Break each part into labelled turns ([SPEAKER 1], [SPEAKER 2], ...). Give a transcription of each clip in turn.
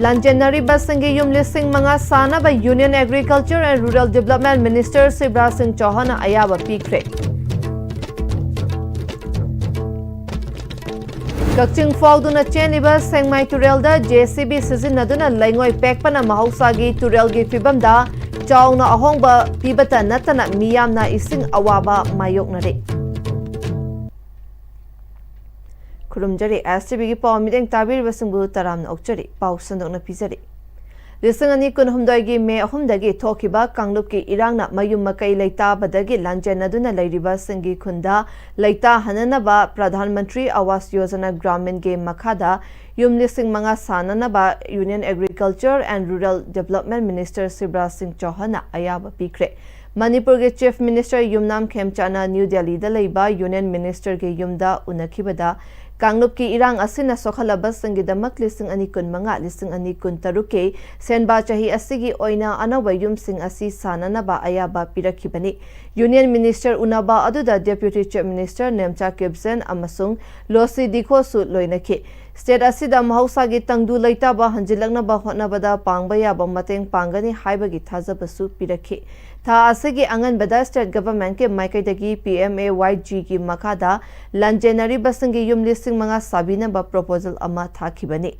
[SPEAKER 1] Lanjanari Basangi Yum Listing Manga Sana by Union Agriculture and Rural Development Minister Sibra Singh Chauhan Ayaba Pikre. Kakching Fauduna Cheniba Sengmai Turelda JCB Sizin Naduna Langoi Pekpana Mahausagi Turelgi Fibamda Chauna Ahongba Pibata Natana Miyamna Ising Awaba Mayoknare. Kurumjari STB ki paw meeting tabir basingbu taram okchari paw sandokna pizari. Lisangani kun humdagi me humdagi thokiba Kanglup ki irangna mayum makai leita badagi lanjanaduna lairiba singi khunda leita hananaba Pradhan Mantri Awas Yojana Gramin ge makhada yum lising manga sananaba Union Agriculture and Rural Development Minister Sibra Singh Chauhan ayaba pikre. Manipur ke Chief Minister Yumnam Khemchana New Delhi da leiba Union Minister ke yumda unakibada Kanglup ki irang asina sokhalaba sangidamak lising ani kun manga lising ani kun taruke senba chahi asigi oina anawa yumsing asi sananaba ayaba pirakhibani. Union Minister unaba aduda Deputy Chief Minister Nemcha Kibsen amasung Losi Dikho su loinaki. State asida mahausa gi tangdu leita ba hanjilakna ba hotnabada pangba yaba mateng pangani haibagi thajabasu pirakhi. Tha asigi angan bada state government ke maikaidagi PMAYG ki makada lanjanari basangi yum listing manga sabina ba proposal ama thakibani.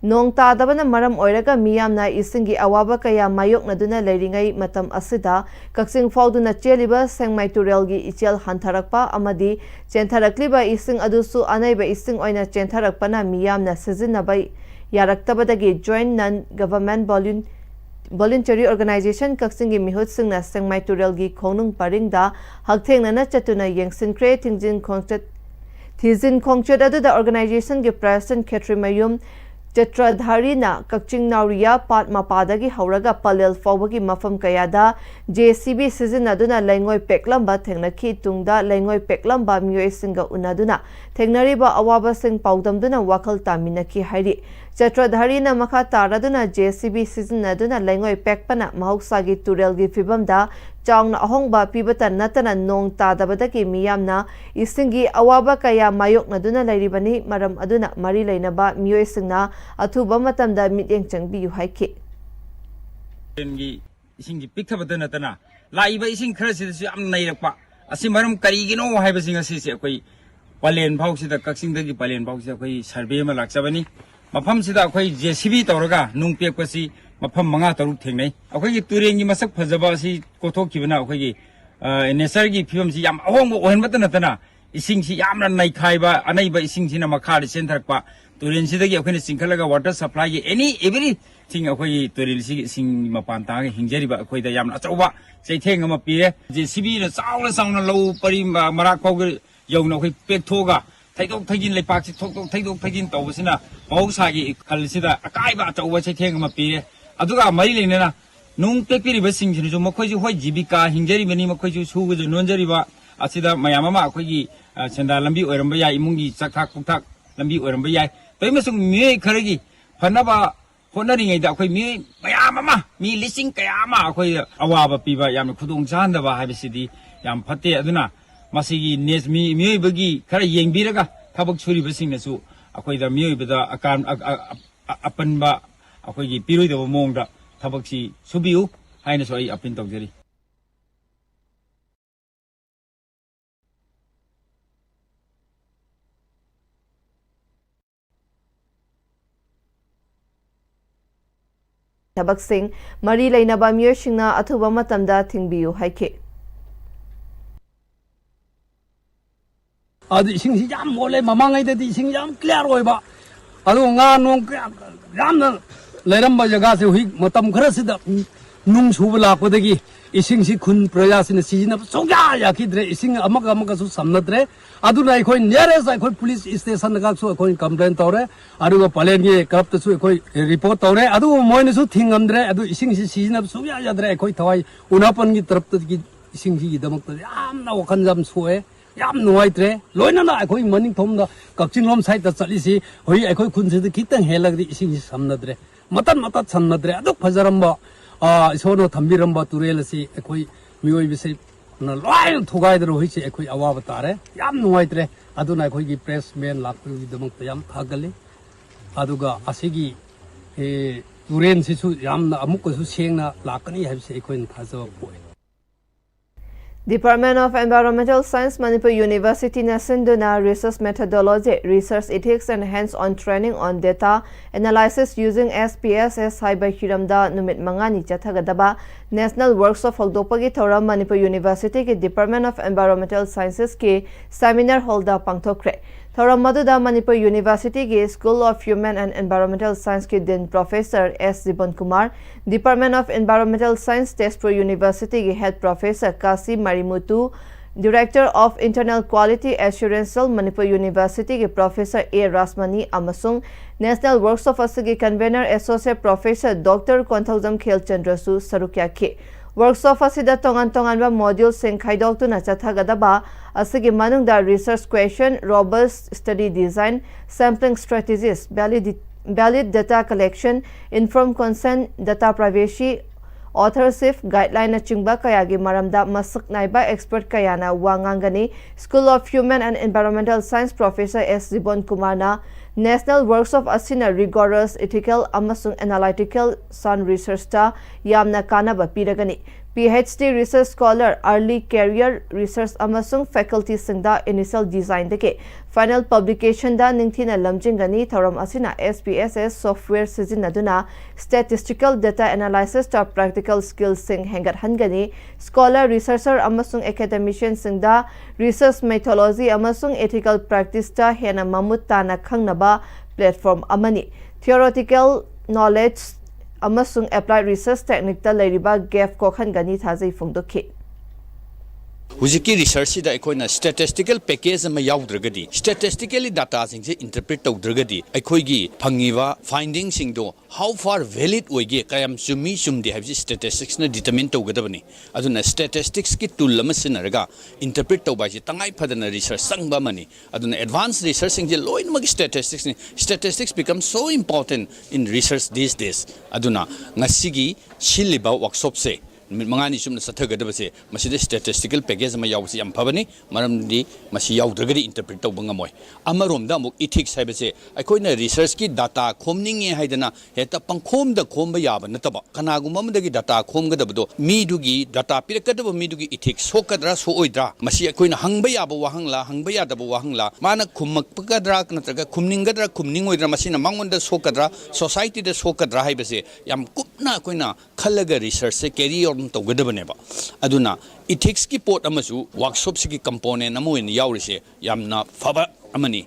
[SPEAKER 1] Nong tadabana maram oiraga miyamna isingi awaba kaya mayoknaduna leiringai matam asida Kakching Fauduna cheliba Sengmai Turelgi ichel hantharakpa amadi chentharakliba ising adusu anaiba ising oina chentharakpana miyamna sizinaba yaraktabadagi joint non-government voluntary organization Kakching gi mihut singna Sengmai Turelgi khonung paringda hakthengna chatuna yengsinkre thingjin khongchet aduda organization gi president Khetrimayum Chatradharina Kakching Nauria Pat Mapadagi Hauraga Palel Fawagi Mafam Kayada JCB Sizinaduna Langoi Peklamba Tengnaki Tungda Langoi Peklamba Mue Singa Unaduna Tegnariba Awaba Sing Paudamduna Wakal Taminaki Hairi Chatradharina Maka Taraduna JCB Sizinaduna Langoi Pekpana Mahausagi Turelgi Fibamda Changna Ahongba Pibata Natana Nong Tadabadaki Miyamna Isingi Awaba Kaya Mayoknaduna Lairibani Maram Aduna Mari Lainaba Mue Singna Athuba matamda mityeng changbiyu haike
[SPEAKER 2] gi isingi pikthabada natana laiba ising kharasidasu yam nairakpa asi maram karigino haiba singa sisi akoi palen phauksida Kakchingdagi palen phauksida akoi survey ma lakchabani mafam sida akoi JCB tawraga nungpekpasi mafam manga taruk thengnai akoi gi turengi masak phajaba asi kothokibana akoi gi nature gi phibam si yam ahongbo ohenbata natana ising si yamna naikhaiba anaiba ising sina makhari sentharakpa Turin sidagi akhoi singkhalaga water supply gi any everything akhoi turin sing mapanta gi hingjariba akhoi da yamna achauba chaitheng ama pire JCB na chauna low pari marak phog yongna akhoi pekthoga thaidok thaigin leipak si thoktok thaidok thaigin tawbasina mahausa gi khalsida akaiba achauba chaitheng ama pire aduga mari leinena nung pekpiriba singjini ju makhoi ju hoi jibika hingjari makhoi ju sugu ju nonjariba asida mayamama akhoi gi senda lambi oiramba ya imungi chakthak kuthak lambi oiramba ya Paimasung mi kharagi phanaba honari da akhoi mi mayamama mi lising kayama akhoi awaba piba yam khudong chandaba habisidi yam phatte aduna masigi nes mi bagi khara yengbiraga thabak churi basingnasu akhoi da mi bada akan apanba akhoi gi piroi da mongda thabak si subiu haina so ai apin tawjari
[SPEAKER 1] Tabak Singh Mari Lainaba Mue Singna Athuba matamda thingbiyu haike
[SPEAKER 3] Adu ising si jam mole mamangai da ising jam clear oiba adu nga nong yamna leiramba jaga se hui matam khara sida nung subla kodagi ising si khun praja sin sijina soga yakidre ising amaka su samnadre adu nai khoi nearest ai khoi police station ga su khoi complain tawre adu palen ge corrupt su khoi report tawre adu moine su thingamdre adu ising si sijina soga yadre khoi thawai unapan gi tarap gi ising si damak ta yamna wakan jam suwe yam nuaitre loina na khoi maning thomda Kakching lom side ta chali si hoi khoi khun se kitang helagdi ising si samnadre matan samnadre adu phajaramba isono thambiramba turel si khoi mioi bise na loi thogai dro hoise khoi awaba tare yam nuaitre aduna khoi gi press men lakpu gi damang yam thagali aduga asigi turen sisu yamna amukasu sengna lakani habse ikoin thajo poi
[SPEAKER 1] Department of Environmental Science Manipur University na sinduna research methodology, research ethics and hands-on training on data analysis using SPSS haiba hiramda numit mangani chathagadaba National Workshop hogdopagi thoram Manipur University ke Department of Environmental Sciences ke seminar hall da pangthokre. Thoram maduda Manipur University ke School of Human and Environmental Science ke Dean Professor S. Zibon Kumar, Department of Environmental Science Tezpur University ke Head Professor Kasi Marimutu, Director of Internal Quality Assurance Manipur University ke Professor A. Rasmani Amasung, National Workshop asigi Convener Associate Professor Dr. Konthaujam Khelchandrasu Sarukya ke. Workshop asida tongan ba module sing khaidoktu chathagadaba asigi manungda research question, robust study design, sampling strategies, valid data collection, informed consent, data privacy, authorship, guideline na chingba kayagi maramda masak naiba expert kayana wangangani School of Human and Environmental Science Professor S. Zibon Kumar na National Workshop asina rigorous, ethical, amasung analytical sound research ta yamna kanaba piragani. PhD research scholar, early career research amasung faculty singda initial design deke final publication da ningthina lamjingani thoram asina SPSS software sizinaduna statistical data analysis ta practical skills sing hengat hangani scholar researcher amasung academician singda research methodology amasung ethical practice ta hena mamutta na khangnaba platform amani theoretical knowledge amasung applied research technique ta leiriba gap ko khangani thajai phongdokhi
[SPEAKER 4] Hujiki research da ekhoi na statistical package ma yaudragadi statistically data sing se interpret tawdragadi ekhoi gi phangiwa findings sing do how far valid oige kayam sumi sumdi habji statistics na determine tawgadabani aduna statistics ki tool lama sinaraga interpret tawba ji tangai phadana research sangba mani aduna advanced research sing je loin mag statistics become so important in research these days aduna ngasigi shiliba workshop se mangani sumna sathagadabase masida statistical package ma yawsi yam phabani maramdi masi yawdragadi interpret tawbanga moy amaromda amuk ethics haibase aikoina research ki data khomninge haidana heta pangkhom da khomba yaba nataba kanagum amdagi data khomgadabdo midugi data pirakadaba midugi ethics sokadra so oidra masi aikoina hangba yaba hangba yadaba wahangla mana khummakpadra natraga khumningadra khumningoidra masina mangonda sokadra society da sokadra haibase yam kupna aikoina khalaga research se carry tawgadabneba aduna ethics ki pot amasu workshop sigi component amoin yawrise yamna faba amani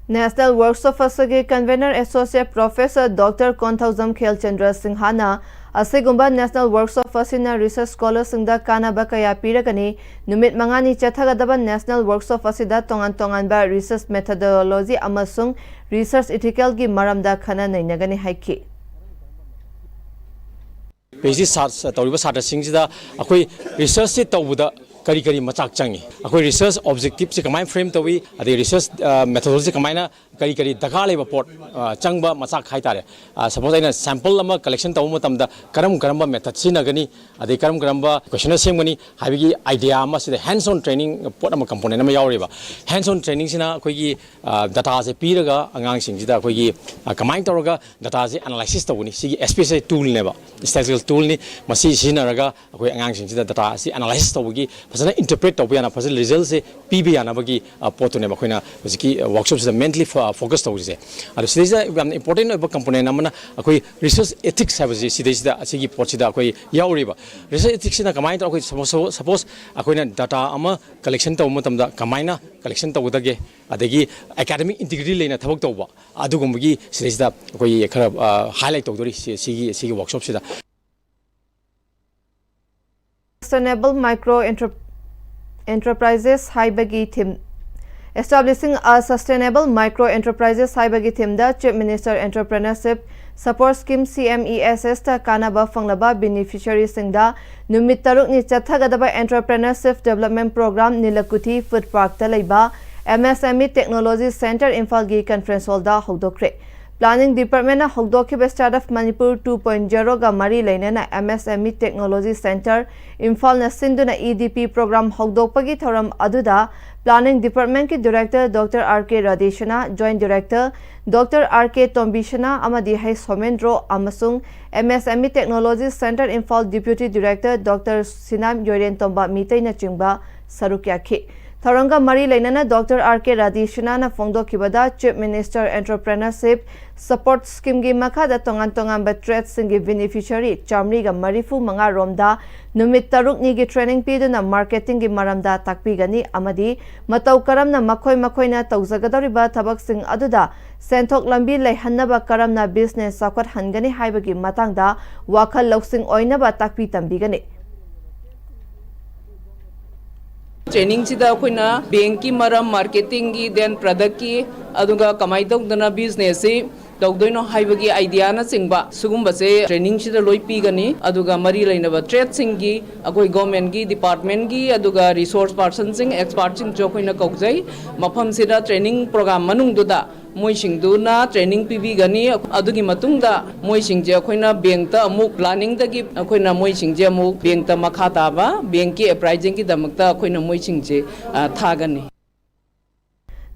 [SPEAKER 1] National Workshop asigi Convener Associate Professor Dr. Konthaujam Khelchandra Singhana asigumba National Workshop asina research scholar singda kana bakaya piragani numit mangani chathagadaba National Workshop asida tongan ba research methodology amasung research ethical gi maramda khana nainagani haiki
[SPEAKER 5] PhD तौरीब सात्रसिंगसिदा अखोई research से तौबदा करी करी मचाक चंगी अखोई research objective से कमाई frame Tawi अदे research methodology कमाइना करी करी दरकार लेबा पोट चंगबा मचाक हाइतारे सपोज आइना सैंपल अमा कलेक्शन तौ मतमदा करम मेथड सिनगनी अदे करम क्वेश्चन सेमगनी हाबिगी आइडिया अमा सिदा हैंड्स ऑन ट्रेनिंग पोट अमा कंपोनेंट अमा यावरेबा हैंड्स ऑन ट्रेनिंग सिना अखोई डाटा से पीरगा अंगांग सिंगसिदा अखोई कमाइन तौरगा डाटा से एनालिसिस तौनी सिगी एसपीएस टूल नेबा स्टैटिस्टिकल टूल नि मसी सिनरगा अखोई अंगांग सिंगसिदा डाटा से एनालिसिस तौगी फजना इंटरप्रेट तौबयाना फजल रिजल्ट से पीबयाना बगी पोटुने मखोइना हजिकी वर्कशॉप से मेंटली फोकस तौरिसे अदो सिदा याम इंपोर्टेंट ओबा कंपोनेंट अमना अखोई रिसर्च एथिक्स हाबजे सिदा असिगी पोटसिदा अखोई यावरिबा रिसर्च एथिक्स ना कमाइन अखोई सपोज अखोइना डाटा अमा कलेक्शन तौ मतमदा कमाइना कलेक्शन तौदगे अदगी एकेडमिक इंटीग्रिटी लेना थबक तौबा अदुगुमगी सिदा अखोई खरा हाईलाइट तौदोरी सिगी वर्कशॉप सिदा
[SPEAKER 1] Sustainable Micro Enterprises Haibagi Theme Establishing a Sustainable Micro Enterprises Haibagi Theme da Chief Minister Entrepreneurship Support Scheme CMESS ta kanaba fanglaba beneficiary singda numit taruk ni chathagadaba Entrepreneurship Development Program Nilakuthi Food Park ta leiba MSME Technology Center Imphal gi Conference Hall da hogdokre Planning Department na hogdokhiba Startup Manipur 2.0 ga mari leinana MSME Technology Center Imphal na sinduna EDP program hogdokpagi thoram aduda Planning Department ki Director Dr. R.K. Radeshana, Joint Director Dr. R.K. Tombishana amadi Hai Somendro amasung MSME Technology Center Imphal Deputy Director Dr. Sinam Yoren Tomba Mitay na chingba sarukyakhi. Tharanga mari lainana Dr. R.K. Radeshana na phongdokhibada Chief Minister Entrepreneurship Support Scheme gi makhada tongan ba trade singi beneficiary chamri ga marifu manga romda numit taruk ni gi training piduna marketing gi maramda takpigani amadi matau karamna makhoi na tawzagadoriba thabak sing aduda senthok lambi leihannaba karamna business sakwat hangani haibagi matangda wakhal loksing oinaba takpi tambigani.
[SPEAKER 6] Training sida akoina bank ki maram marketing ki then product ki aduga kamai tawdana business se tawdoino haibagi idea na singba sugumba se training sida loi pi gani aduga mari lainaba trade sing gi akoi government gi department gi aduga resource person sing expert sing jo koina kaujai mafam sida training program manung duda moi singduna training pibi gani adugi matungda moi singje akoina bank ta amuk planning da gi akoina moi singje amuk bank ta makha ta ba bank ki appraising ki damakta akoina moi singje thagani.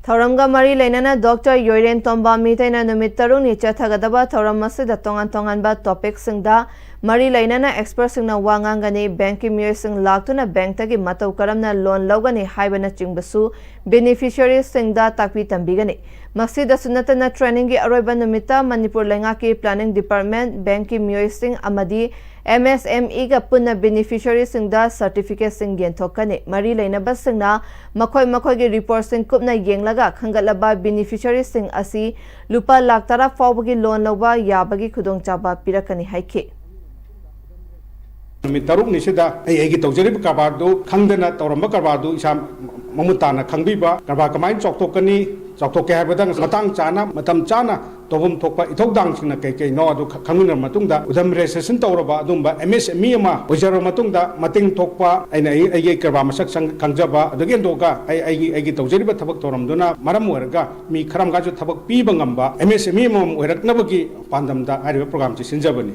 [SPEAKER 1] Thoramga mari lainana Dr. Yoren Tomba Mitayna numit tarung ni chathagadaba thoram masida tongan ba topic singda mari lainana expert singna wangangani bank ki miyoi sing laktuna bank tagi matau karamna loan logani haibana chingbasu beneficiary singda takpi tambigani. Masida sunatana training gi aroiba numita Manipur lenga ki planning department bank ki miyoi sing amadi MSME ga punna beneficiary singda certificate sing genthokani mari lainaba singna makhoi gi report sing kupna yenglaga khangalaba beneficiary sing asi lupa lakh tara fawbagi loan loba yabagi khudongchaba pirakani haike.
[SPEAKER 7] Numit taruk ni sida ai gi tawjari karbar do khangdana tawramba karbar do isa mamutana khangbiba karbar kamai choktok ke habadang matang chana matam chana tobum thokpa ithodang singna ke no adu khangna matungda udam registration tawraba adumba MSME ma ojaro matungda mating thokpa aina ai karbar masak sang kangjaba adugen doga ai gi tawjari ba thabak tawramduna maram warga mi kharam ga ju thabak pi bangamba MSME mom oiraknabagi pandamda ariba program chi sinjabani.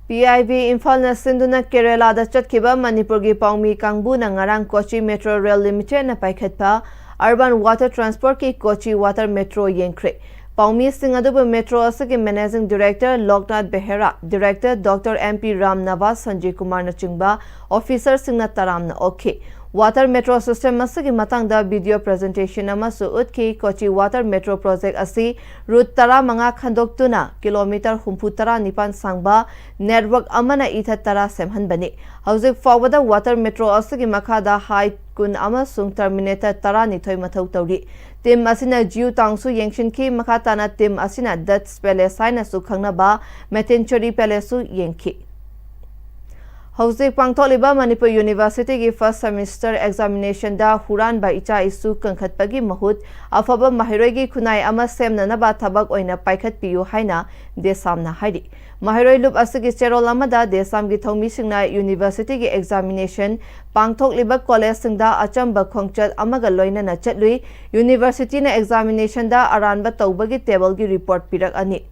[SPEAKER 1] PIV Imphal na sinduna Kerala da chatkiba Manipur gi paumi kangbu na ngarang Kochi Metro Rail Limited na paikhatpa Urban Water Transport ki Kochi Water Metro yengkre. Paumi Singadubu Metro asagi Managing Director Loknath Behera, Director Dr. MP Ram Nawaz Sanjay Kumar na chingba Officer Singna Taram na okay. Water Metro System asagi matangda video presentation amasu utki Kochi Water Metro Project asi route tara manga khandoktuna kilometer humpu tara nipan sangba network amana itha tara semhanbani. Hauzik forward Water Metro asagi makhada height kun amasung terminator tara nithoi mathau tawri. Tim asina jiu tangsu yengshin ki makhatana tim asina Dutch Palace saina su khangnaba Metinchori Palace su yengki. Hauzik pangtholiba Manipur University ki first semester examination da huran ba icha isu kankhatpagi mahut afaba mahiroi gi khunai ama semnanaba thabak oina paikhat piyu haina desamna hairi. Mahiroi lup asigi cherol amada desam gi thomi singna university gi examination pangthokliba college singda achamba khongchat amaga loina na chatlui university na examination da aranba tawbagi table gi report pirak ani.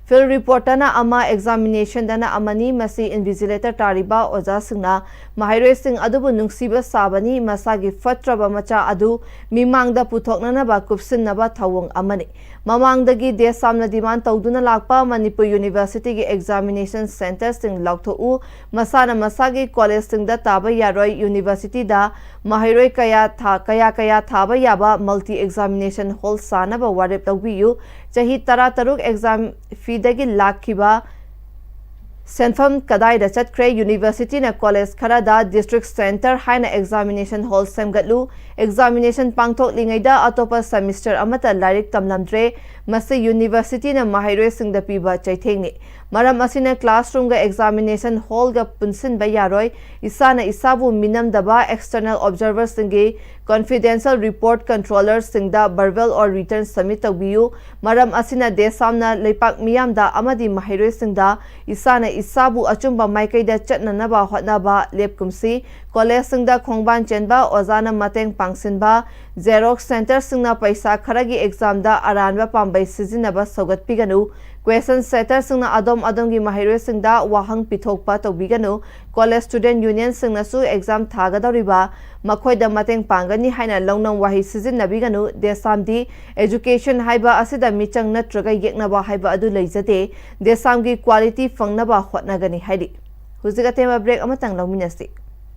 [SPEAKER 1] Field reporter na ama examination dana amani masi invigilator tariba oja singna mahiroi sing adubu nungsiba sabani masagi fatraba macha adu mimangda puthokna ba kupsin ba thawong amani mamangdagi desamna demand tawduna lakpa Manipur University gi examination center sing laktho masana masagi college sing da taba yaroi university da mahiroi kaya thaba yaba multi examination hall sana ba warep tawbiyu chahi tara taruk exam fee dagi lakhiba Senfam kadai da chatkre university na college khara da district center haina examination hall semgatlu examination pangthok lingai da atopa semester amata larik tamlamdre masi university na mahiroi singda piba chaithengni maram asina classroom ga examination hall ga punsin ba yaroi isana isabu minam daba external observers singi confidential report controller singda verbal or written submit tabiyu maram asina desamna leipak miyam da amadi mahiroi singda isana isabu achumba maikai da chatna naba hotnaba lepkumsi ꯀꯣꯂꯦꯖꯁꯤꯡꯗ ꯈꯣꯡꯕꯥꯟ ꯆꯦꯟꯕ ꯑꯣꯖꯥꯅ ꯃꯇꯦꯡ ꯄꯥꯡꯁꯤꯟꯕ Xerox ꯁꯦꯟꯇꯔꯁꯤꯡꯅ ꯄꯩꯁꯥ ꯈꯔꯒꯤ ꯑꯦꯛꯖꯥꯝꯗ ꯑꯔꯥꯟꯕ ꯄꯥꯝꯕꯩ ꯁꯤꯖꯤꯟꯅꯕ ꯁꯧꯒꯠꯄꯤꯒꯅꯨ question ꯁꯦꯇꯔꯁꯤꯡꯅ ꯑꯗꯣꯝꯒꯤ ꯃꯍꯩꯔꯣꯏꯁꯤꯡꯗ ꯋꯥꯍꯪ ꯄꯤꯊꯣꯛꯄ ꯇꯧꯕꯤꯒꯅꯨ ꯀꯣꯂꯦꯖ ꯁ꯭ꯇꯨꯗꯦꯟꯠ ꯌꯨꯅꯤꯌꯟꯁꯤꯡꯅꯁꯨ ꯑꯦꯛꯖꯥꯝ ꯊꯥꯒꯗꯧꯔꯤꯕ ꯃꯈꯣꯏꯗ ꯃꯇꯦꯡ ꯄꯥꯡꯒꯅꯤ ꯍꯥꯏꯅ ꯂꯧꯅꯝ ꯋꯥꯍꯩ ꯁꯤꯖꯤꯟꯅꯕꯤꯒꯅꯨ ꯗꯦꯁꯥꯝꯗꯤ एजुकेशन हाइबा असिदा मिचंग नत्रगा येकनबा हाइबा अदु लेजते देसामगी क्वालिटी फंगनबा होटनगनी हाइदि हुजिगा तेमा ब्रेक अमतंग लौमिनसी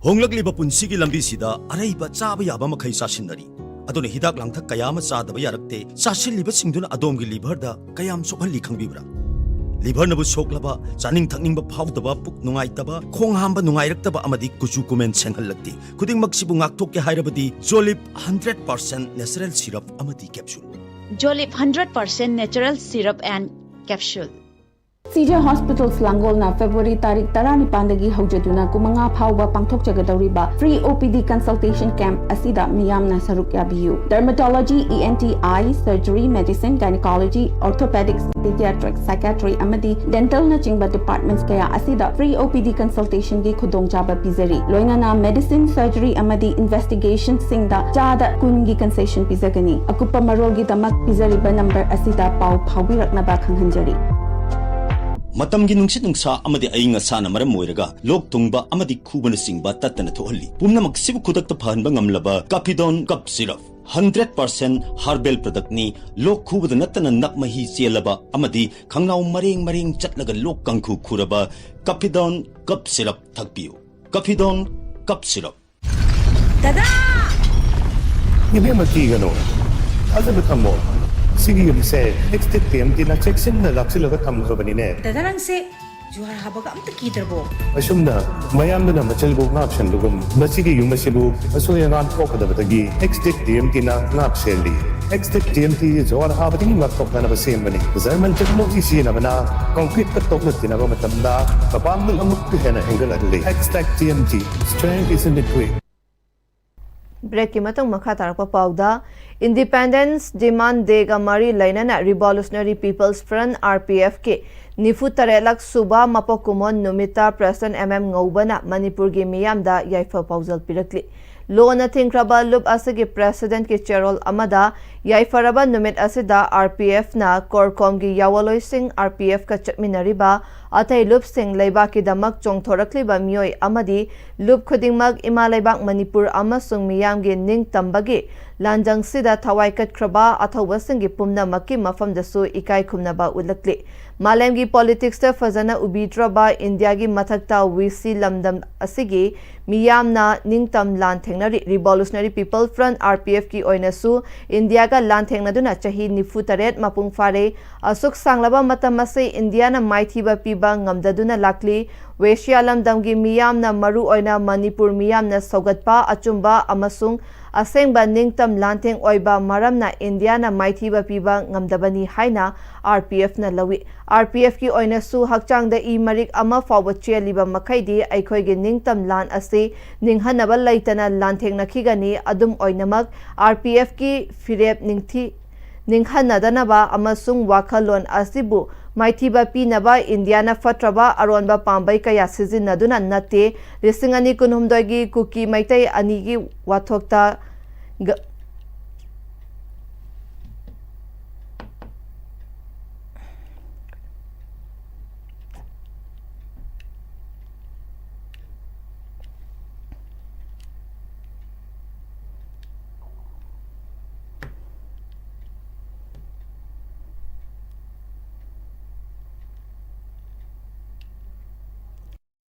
[SPEAKER 8] होंगलगलिबा पुंसिगी लंबीसिदा अरैबा चाबा याबा मखै चासिनदरी अदुने हिदाक लांथक कयाम चादबा यारक्ते चासिलिबा सिंगदुना अदोमगी लिभरदा कयाम सोखली खंगबिब्रा लिभर नबु सोखलबा चानिंग थकनिंगबा फावदबा पुक नुंगाइतबा खोंग हांबा नुंगाइरक्तबा अमदि कुचु कुमेन सेंगहलक्ति खुदिंगमक सिबु ngakthokke hairabadi जोलिप 100% नेचुरल सिरप अमदि कैप्सूल
[SPEAKER 9] जोलिप 100% natural syrup and capsule
[SPEAKER 10] CJ Hospitals Langolna February तारीख 19 हौजदुना कुमंगा फाउबा पांथोकजगदौरिबा free OPD consultation camp asida miyamna saruk yabiyu dermatology ENT eye surgery medicine gynecology orthopedics pediatrics psychiatry amadi dental na chingba departments kaya asida free OPD consultation gi khudongchaba pizari loinana medicine surgery amadi investigation singda chada kungi concession pizagani akupa marol gi damak pizari ba number asida pau phaubiraknaba khanghanjari
[SPEAKER 8] मतमगी नुंगसित नुंगसा अमदि अइंग असाना मरम मोइरगा लोक तुंगबा अमदि खुबन सिंगबा तत्तना थोहल्ली पुमनमक सिबु खुदक्ता फहनबा ngamlaba काफिडोन कप सिरप 100% हर्बल प्रोडक्ट नि लोक खुबद नत्तना नकमही चेलबा अमदि खंगनाउ मरेंग मरेंग चटलगा लोक कंखु खुरबा काफिडोन कप सिरप थकपियो काफिडोन कप सिरप
[SPEAKER 9] दादा
[SPEAKER 11] इबे मकी गनो अजब थमो सिगी युमसे नेक्स्ट टेम दिना चेक्सन न लाक्सिलगा थमखबनिने
[SPEAKER 9] दादा नंसे जुहार हाबगा अमत कीदरबो
[SPEAKER 11] असुमना मयामना मचलबो नाप्शन दुगम मसिगी युमसिबु असोयंगान फोकदबदगी नेक्स्ट टेम दिना नापसेली नेक्स्ट टेम ती जुहार हाबदि नापथोकना बसेमबनी जर्मन टेक्नोलॉजी सिनबना कंक्रीट का तोकनतिना मतमदा कपाम अमुक हेना एंगल अदले नेक्स्ट टेम टी स्ट्रेंथ इज इन द क्वे
[SPEAKER 1] ब्रेक की मतंग मखा तारक पाउदा इंडिपेंडेंस डिमांड देगा मरी लाइनना रिवॉल्यूशनरी पीपल्स फ्रंट RPF के निफु तरेलक सुबा मपोकुमोन नुमिता प्रेसिडेंट MM ngौबना मणिपुर की मियामदा याइफा पाउजल पिरकली लोना थिंख्रबा लुप असगे प्रेसिडेंट के चेरोल अमदा याइफरबा नुमित असिदा RPF ना कोरकोम की यावलोई सिंह RPF का चटमिनरिबा अथै लुप सिंह लेबाक की दमक चोंथोरकलिबा मियोय अमदी लुप खुदिंगमक इमा लेबाक मणिपुर अमसुंग मियाम के निंग तंबगे लांजंग सिदा थवाई कटख्रबा अथौबसिंग की पुमनमकी मफमदसु इकाई खुमनबा उलकले मालेम की पॉलिटिक्स ता फजना उबीद्रबा इंडिया की मथकता वीसी लमदम असिगी मियामना निंगतम लांथेंगनरी रिवॉल्यूशनरी पीपल फ्रंट RPF की ओइनसु इंडिया का लांथेंगनदुना चाही निफु तरेट मपुंग फारे असुक सांगलबा मतम असे इंडिया ना माइथीबा पीबा ngamdaduna lakli वेश्या लमदमगी मियामना मरु ओइना मणिपुर मियामना सौगतपा अचुंबा अमसुंग असेंगबा निंगतम लांथेंग ओइबा मरमना इंडियाना माइथीबा पीबा ngamdabani हाइना RPF ना लवी RPF की ओइनसु हकचांगदा ई मरिक अमा फाव चेलिबा मखैदी अइखोइगे निंगतम लान असे निंगहनबा लैतना लांथेंग नखिगनी अदुम ओइनमक RPF की फिरेप निंगथी निंगहनदनबा अमसुंग वाखलोन असिबु माइथीबा पीनबा इंडियाना फत्रबा अरोनबा पांबै कया सिजिनदुना नते लिसिंगनी कुनहुमदगी कुकी मैतै अनिगी वाथोक्ता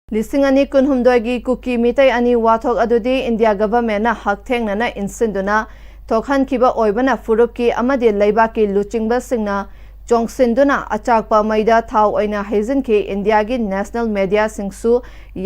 [SPEAKER 1] लिसिंगनी कुनहुमदगी कुकी मितै अनि वाथोक अदुदी इंडिया गवर्नमेंट हकथेंगना इंसिंदुना थोखनखिबा ओइबना फुरुपकी अमदि लैबाकी लुचिंगबा सिंगना चोंगसिंदुना अचाकपा मैदा थाव ओइना हेजिनखि इंडिया की नेशनल मीडिया सिंगसु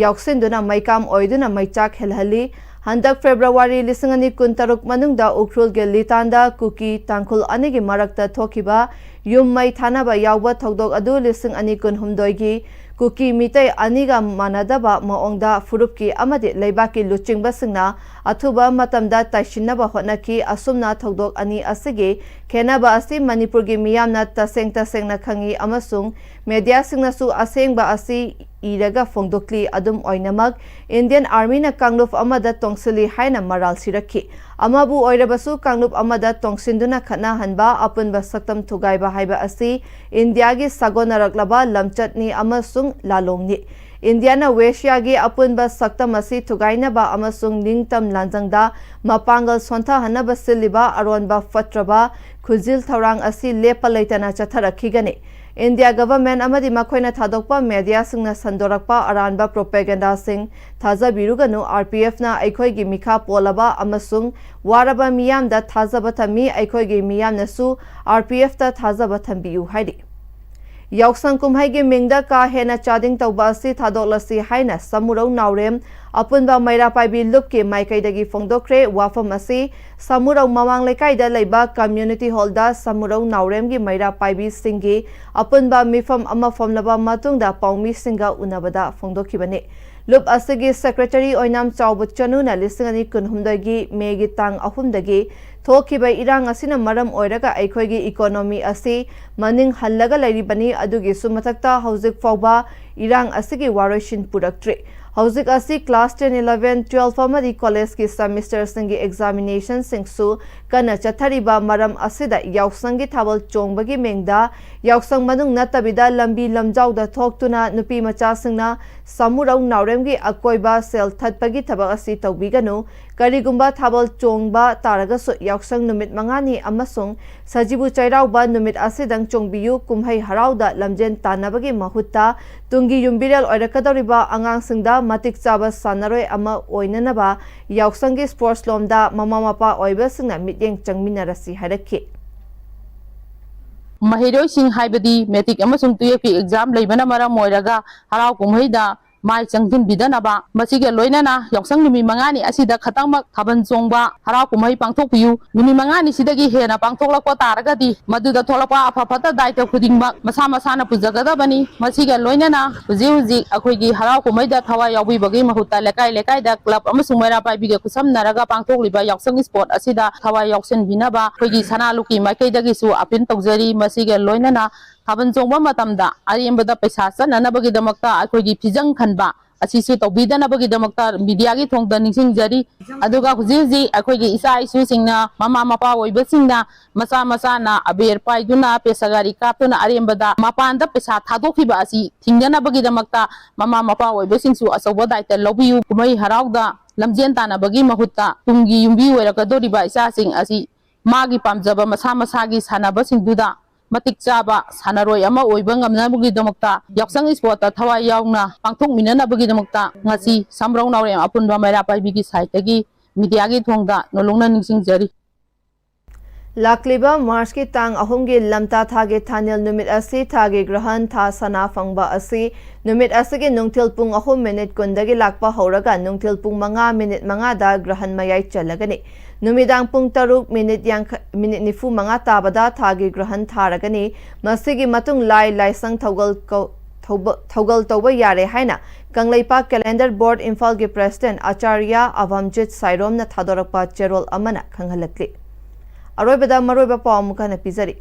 [SPEAKER 1] याउसिंदुना मैकाम ओइदुना मैचाक हेलहली हंदक फेब्रुवारी लिसिंगनी कुनतरुक मनुंगदा उख्रुल के लितांदा कुकी तांखुल अनिगी मरक्ता थोखिबा युम मै थानाबा यावबा थौदोक अदु लिसिंग अनि कुनहुमदोइगी कुकी मितै अनिगा मानदबा मओंगदा फुरुपकी अमदि लेबाकी लुचिंगबसिंगना अथुबा मतमदा तैशिनबा होटनाकी असुमना थौदोक अनि असगे खेनाबा असि मणिपुरगी मियामना तसेंगना खंगी अमसुंग मीडियासिंगनासु असेंगबा असि इरगा फोंदोकली अदुम ओइनमक इंडियन आर्मी ना कांगलुप अमदा तोंगसिली हाइना मराल सिरखी अमाबु ओइरबसु कांगलुप अमदा तोंगसिंदुना खना हनबा अपुनबा सक्तम थुगाइबा हाइबा असि इंडियागी सगोनरकलबा लमचटनी अमसुंग लालोंगनी इंडियाना वेश्यागी अपुनबा सक्तम असि थुगाइनबा अमसुंग निंगतम लांजंगदा मपांगल सोंथाहनबा सिलिबा अरोनबा फत्रबा खुजिल थौरांग असि लेपा लेतना चथरखिगने इंडिया गवर्नमेंट अमदी मखोइना थादोकपा मीडिया सिंगना संदोरकपा अरानबा प्रोपेगेंडा सिंग थाजाबिरुगनु आरपीएफ ना अखोइगी मिखा पोलबा अमसुंग वारबा मियामदा थाजबा थमी अखोइगी मियामनसु आरपीएफ ता थाजबा थंबियु हाइदि याउसंग कुमहाइगी मिंगदा का हेना चादिंग तौबा असि थादोलसी हाइना समुरौ नावरेम अपुनबा मैरा पाइबी लुपके माइकैदगी फोंदोक्रे वाफम असि समुरौ ममांग लेकाइदा लेबा कम्युनिटी हॉलदा समुरौ नावरेमगी मैरा पाइबी सिंगी अपुनबा मिफम अमा फमलबा मतुंगदा पाउमी सिंगा उनबदा फोंदोखिबने लुप असगी सेक्रेटरी ओइनाम चाउब चनुना लिसिंगनी कुनहुमदगी मेगी तांग अहुमदगी थोखिबा इरांग असिना मरम ओइरगा अखोइगी इकोनॉमी असि मनिंग हल्लगा लैरिबनी अदुगी सुमथक्ता हौजिक फौबा इरांग असगी वारोइशिन पुरक्ट्रे हौजिक असि क्लास 10 11 12 अमदी कॉलेज की सेमेस्टर सिंगी एग्जामिनेशन सिंगसु कना चथरिबा मरम असिदा याउसंगी थावल चोंगबगी मेंगदा याउसंग मनुंग नतबिदा लंबी लमजाउदा थोक्तुना नुपी मचा सिंगना समुरौ नावरेमगी अकोइबा सेल थतपगी थबक असि तौबिगनु करिगुंबा थावल चोंगबा तारगसु याउसंग नुमित मंगानी अमसुंग सजिबु चैराउबा नुमित असिदंग चोंगबियु कुमहै हराउदा लमजेन तानबगी महुत्ता तुंगी युम्बिरल ओइरकदौरिबा अंगांसिंगदा मतिक चाबा सानरोय अमा ओइननबा याउसंगी sports लोमदा mama Mopa ओइबसिंगना मित्येंग चंगमिनरसि हाइरखि
[SPEAKER 12] महिरोइसिंग हाइबदी metric अमसुंग twelve की एग्जाम लेबना मरम ओइरगा हराव कुमहैदा माइ चंगथिन बिदनबा मसिगे लोइनना याउसंग नुमि मंगानी असिदा खतंगमक थाबन चोंगबा हराव कुमहै पांगथोकपियु नुमि मंगानी सिदगी हेना पांगथोकलको तारगदी मदुदा थोलपा अफफता दायित्व खुदिंगमक मसा मसाना पुजगदबनी मसिगे लोइनना हुजी अखोइगी हराव कुमहैदा थवा याउबिबगी महुत्ता लेकाय लेकायदा क्लब अमसुंग मैरा पाइबिगे कुसमनरगा पांगथोकलिबा याउसंग स्पोर्ट असिदा थवा याउसन बिनबा अखोइगी सनालुकी माइकैदगिसु अपील तौजरी मसिगे लोइनना थाबन चोंगबा मतमदा अरेंबदा पैसा चननबगिदमक्ता अखोइगी फिजंग खनबा असिसु तौबिदनबगिदमक्ता मीडियागी थोंगदा निंगसिंगजरी अदुगा हुजी अखोइगी इसा इसुसिंगना ममा मपा ओइबसिंगना मसा मसाना अबेर पाइदुना पेसागारी कापतुना अरेंबदा मपानदा पैसा थादोखिबा असि थिंगनबगिदमक्ता ममा मपा ओइबसिंगसु असौबा दायित्व लौबियु कुमहै हराउदा लमजेन तानबगी महुत्ता तुंगी युम्बी ओइरकदोरिबा इसासिंग असि मागी पामजबा मसा मसागी सानबसिंगदुदा मतिक चाबा सानरोय अमा ओइबा ngamnabugidamokta yaksang sport thawai yaungna pangthokminanabugidamokta ngasi samrau naure apunba maira paibigi site gi media gi thongda nolongna ningsingjari
[SPEAKER 1] लाक्लिबा मार्च की तांग अहुमगी लमता थागे थानिल नुमित असि थागे ग्रहण था सना फंगबा असि नुमित असि नुंगथिल पुंग अहुम मिनिट कुंदगी लाकपा हौरगा नुंगथिल पुंग 5 मिनिट 5 दा ग्रहण मयाई चलगनी नुमिदांग पुंग 3 मिनिट निफु 5 ताबदा थागे ग्रहण थारगनी मसिगी मतुंग लाई लाइसंग थौगल तौबा यारे हाइना कंगलैपा कैलेंडर बोर्ड इम्फाल के प्रेसिडेंट आचार्य अभमजित साइरोम न थादोरकपा चेरोल अमना खंगहलकली अरोइबदा मरोइबा पाव मुखना पिजरी